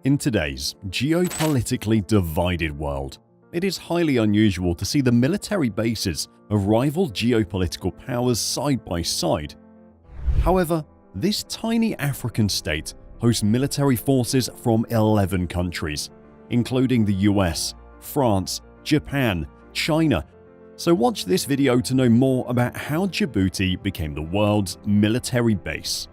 In today's geopolitically divided world, it is highly unusual to see the military bases of rival geopolitical powers side by side. However, this tiny African state hosts military forces from 11 countries, including the US, France, Japan, China. So watch this video to know more about how Djibouti became the world's military base.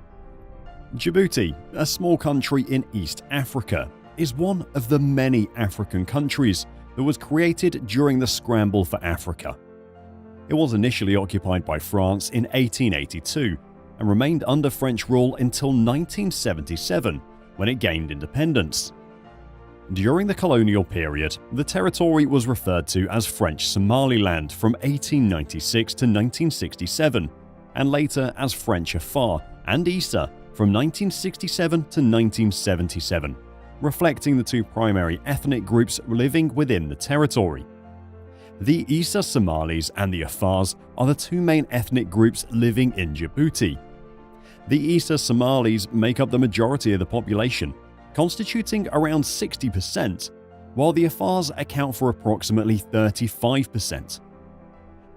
Djibouti, a small country in East Africa, is one of the many African countries that was created during the scramble for Africa. It was initially occupied by France in 1882 and remained under French rule until 1977, when it gained independence. During the colonial period, the territory was referred to as French Somaliland from 1896 to 1967, and later as French Afar and Issa from 1967 to 1977, reflecting the two primary ethnic groups living within the territory. The Issa Somalis and the Afars are the two main ethnic groups living in Djibouti. The Issa Somalis make up the majority of the population, constituting around 60%, while the Afars account for approximately 35%.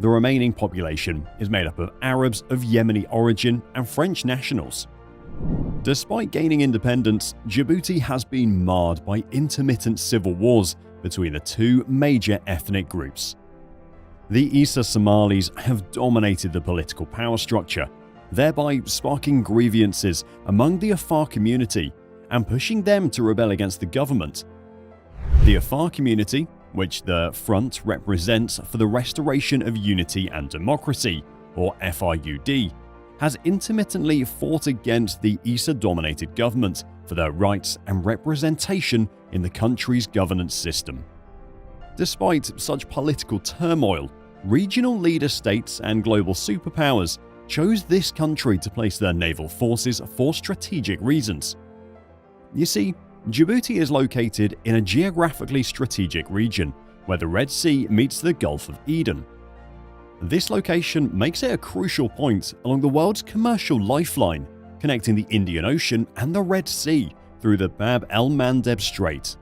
The remaining population is made up of Arabs of Yemeni origin and French nationals. Despite gaining independence, Djibouti has been marred by intermittent civil wars between the two major ethnic groups. The Issa Somalis have dominated the political power structure, thereby sparking grievances among the Afar community and pushing them to rebel against the government. The Afar community, which the Front represents for the Restoration of Unity and Democracy, or FRUD, has intermittently fought against the Issa-dominated government for their rights and representation in the country's governance system. Despite such political turmoil, regional leader states and global superpowers chose this country to place their naval forces for strategic reasons. You see, Djibouti is located in a geographically strategic region where the Red Sea meets the Gulf of Eden. This location makes it a crucial point along the world's commercial lifeline, connecting the Indian Ocean and the Red Sea through the Bab el-Mandeb Strait.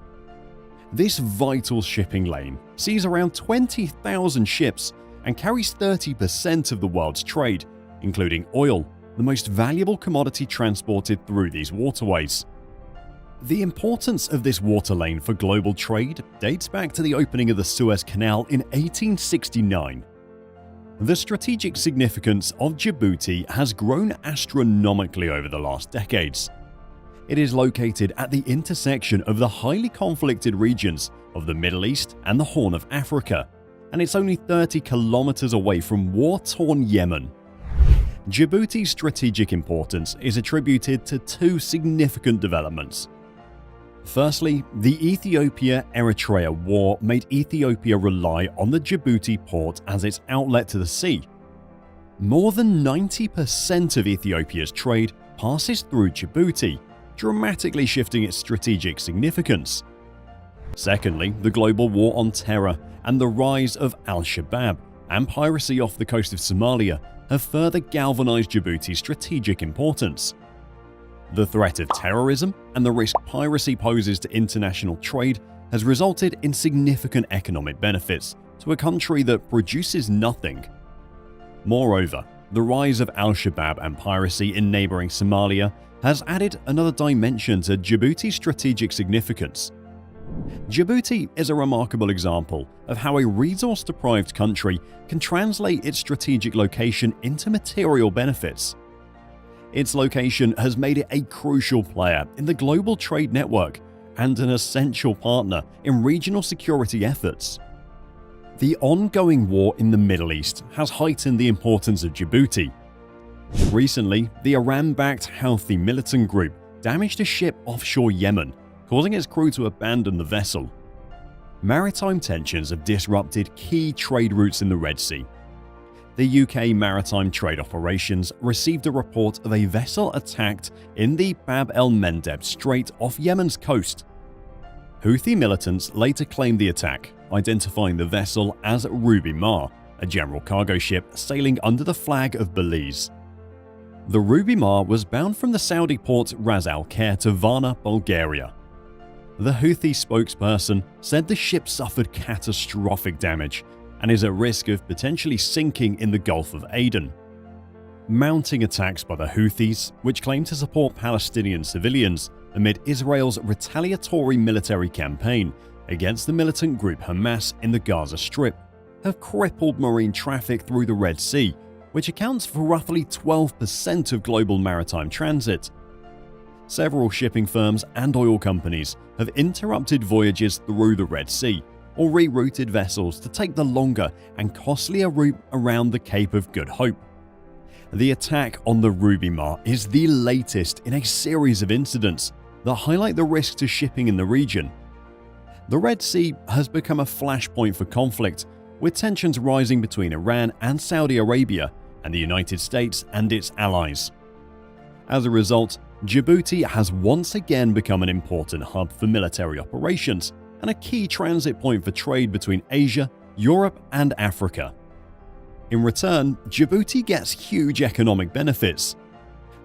This vital shipping lane sees around 20,000 ships and carries 30% of the world's trade, including oil, the most valuable commodity transported through these waterways. The importance of this water lane for global trade dates back to the opening of the Suez Canal in 1869. The strategic significance of Djibouti has grown astronomically over the last decades. It is located at the intersection of the highly conflicted regions of the Middle East and the Horn of Africa, and it's only 30 kilometers away from war-torn Yemen. Djibouti's strategic importance is attributed to two significant developments. Firstly, the Ethiopia-Eritrea War made Ethiopia rely on the Djibouti port as its outlet to the sea. More than 90% of Ethiopia's trade passes through Djibouti, dramatically shifting its strategic significance. Secondly, the global war on terror and the rise of Al-Shabaab and piracy off the coast of Somalia have further galvanized Djibouti's strategic importance. The threat of terrorism and the risk piracy poses to international trade has resulted in significant economic benefits to a country that produces nothing. Moreover, the rise of Al-Shabaab and piracy in neighboring Somalia has added another dimension to Djibouti's strategic significance. Djibouti is a remarkable example of how a resource-deprived country can translate its strategic location into material benefits. Its location has made it a crucial player in the global trade network and an essential partner in regional security efforts. The ongoing war in the Middle East has heightened the importance of Djibouti. Recently, the Iran-backed Houthi militant group damaged a ship offshore Yemen, causing its crew to abandon the vessel. Maritime tensions have disrupted key trade routes in the Red Sea. The UK Maritime Trade Operations received a report of a vessel attacked in the Bab el-Mandeb Strait off Yemen's coast. Houthi militants later claimed the attack, identifying the vessel as Ruby Mar, a general cargo ship sailing under the flag of Belize. The Ruby Mar was bound from the Saudi port Ras Al Khair to Varna, Bulgaria. The Houthi spokesperson said the ship suffered catastrophic damage and is at risk of potentially sinking in the Gulf of Aden. Mounting attacks by the Houthis, which claim to support Palestinian civilians amid Israel's retaliatory military campaign against the militant group Hamas in the Gaza Strip, have crippled marine traffic through the Red Sea, which accounts for roughly 12% of global maritime transit. Several shipping firms and oil companies have interrupted voyages through the Red Sea or rerouted vessels to take the longer and costlier route around the Cape of Good Hope. The attack on the Ruby Mar is the latest in a series of incidents that highlight the risk to shipping in the region. The Red Sea has become a flashpoint for conflict, with tensions rising between Iran and Saudi Arabia and the United States and its allies. As a result, Djibouti has once again become an important hub for military operations and a key transit point for trade between Asia, Europe, and Africa. In return, Djibouti gets huge economic benefits.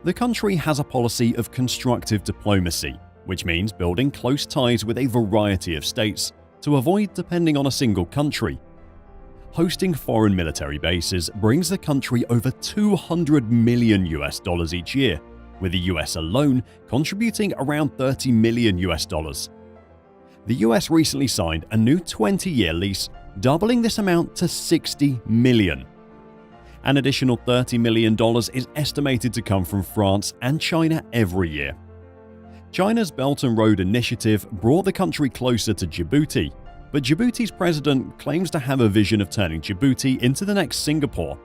The country has a policy of constructive diplomacy, which means building close ties with a variety of states to avoid depending on a single country. Hosting foreign military bases brings the country over $200 million each year, with the US alone contributing around $30 million. The US recently signed a new 20-year lease, doubling this amount to $60 million. An additional $30 million is estimated to come from France and China every year. China's Belt and Road Initiative brought the country closer to Djibouti, but Djibouti's president claims to have a vision of turning Djibouti into the next Singapore.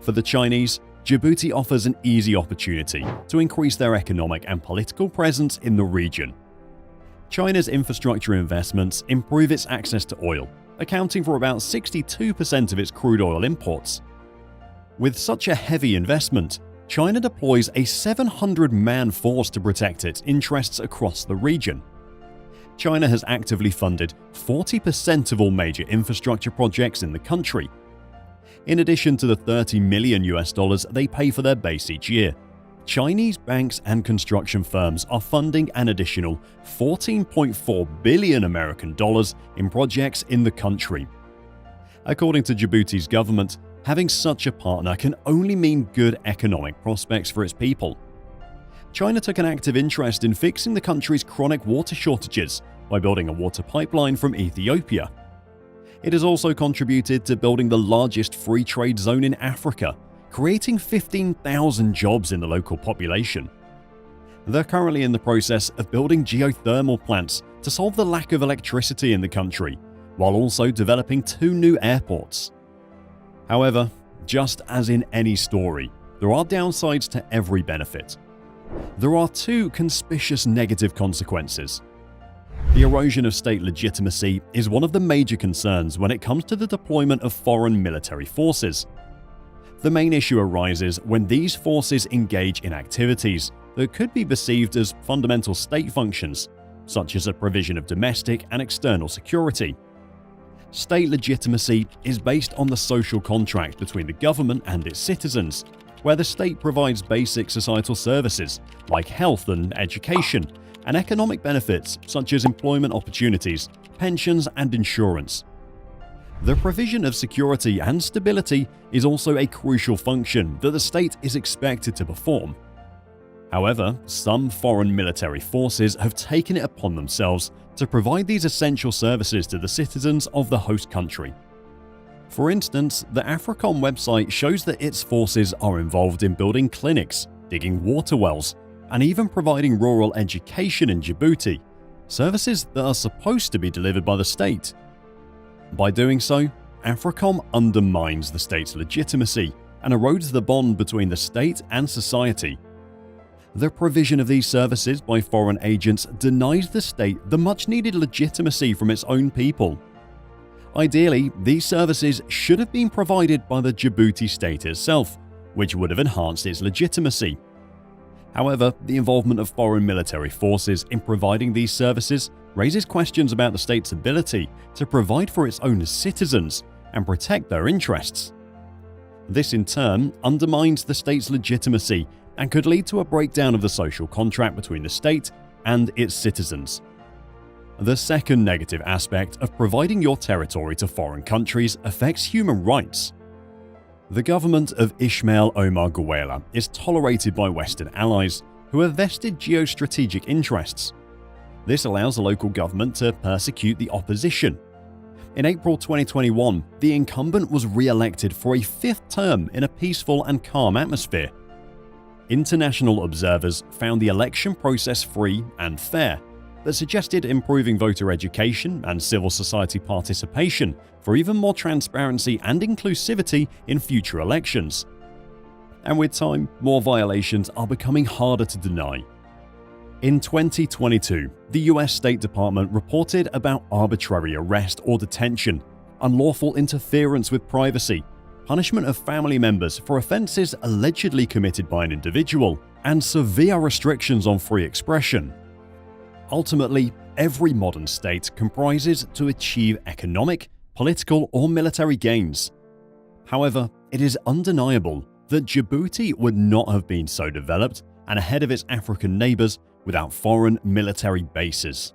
For the Chinese, Djibouti offers an easy opportunity to increase their economic and political presence in the region. China's infrastructure investments improve its access to oil, accounting for about 62% of its crude oil imports. With such a heavy investment, China deploys a 700-man force to protect its interests across the region. China has actively funded 40% of all major infrastructure projects in the country. In addition to the $30 million they pay for their base each year, Chinese banks and construction firms are funding an additional $14.4 billion American dollars in projects in the country. According to Djibouti's government, having such a partner can only mean good economic prospects for its people. China took an active interest in fixing the country's chronic water shortages by building a water pipeline from Ethiopia. It has also contributed to building the largest free trade zone in Africa, creating 15,000 jobs in the local population. They're currently in the process of building geothermal plants to solve the lack of electricity in the country, while also developing 2 new airports. However, just as in any story, there are downsides to every benefit. There are 2 conspicuous negative consequences. The erosion of state legitimacy is one of the major concerns when it comes to the deployment of foreign military forces. The main issue arises when these forces engage in activities that could be perceived as fundamental state functions, such as the provision of domestic and external security. State legitimacy is based on the social contract between the government and its citizens, where the state provides basic societal services like health and education, and economic benefits such as employment opportunities, pensions, and insurance. The provision of security and stability is also a crucial function that the state is expected to perform. However, some foreign military forces have taken it upon themselves to provide these essential services to the citizens of the host country. For instance, the AFRICOM website shows that its forces are involved in building clinics, digging water wells, and even providing rural education in Djibouti, services that are supposed to be delivered by the state. By doing so, AFRICOM undermines the state's legitimacy and erodes the bond between the state and society. The provision of these services by foreign agents denies the state the much-needed legitimacy from its own people. Ideally, these services should have been provided by the Djibouti state itself, which would have enhanced its legitimacy. However, the involvement of foreign military forces in providing these services raises questions about the state's ability to provide for its own citizens and protect their interests. This in turn undermines the state's legitimacy and could lead to a breakdown of the social contract between the state and its citizens. The second negative aspect of providing your territory to foreign countries affects human rights. The government of Ismail Omar Guelleh is tolerated by Western allies who have vested geostrategic interests. This allows the local government to persecute the opposition. In April 2021, the incumbent was re-elected for a fifth term in a peaceful and calm atmosphere. International observers found the election process free and fair, but suggested improving voter education and civil society participation for even more transparency and inclusivity in future elections. And with time, more violations are becoming harder to deny. In 2022, the US State Department reported about arbitrary arrest or detention, unlawful interference with privacy, punishment of family members for offenses allegedly committed by an individual, and severe restrictions on free expression. Ultimately, every modern state comprises to achieve economic, political, or military gains. However, it is undeniable that Djibouti would not have been so developed and ahead of its African neighbors without foreign military bases.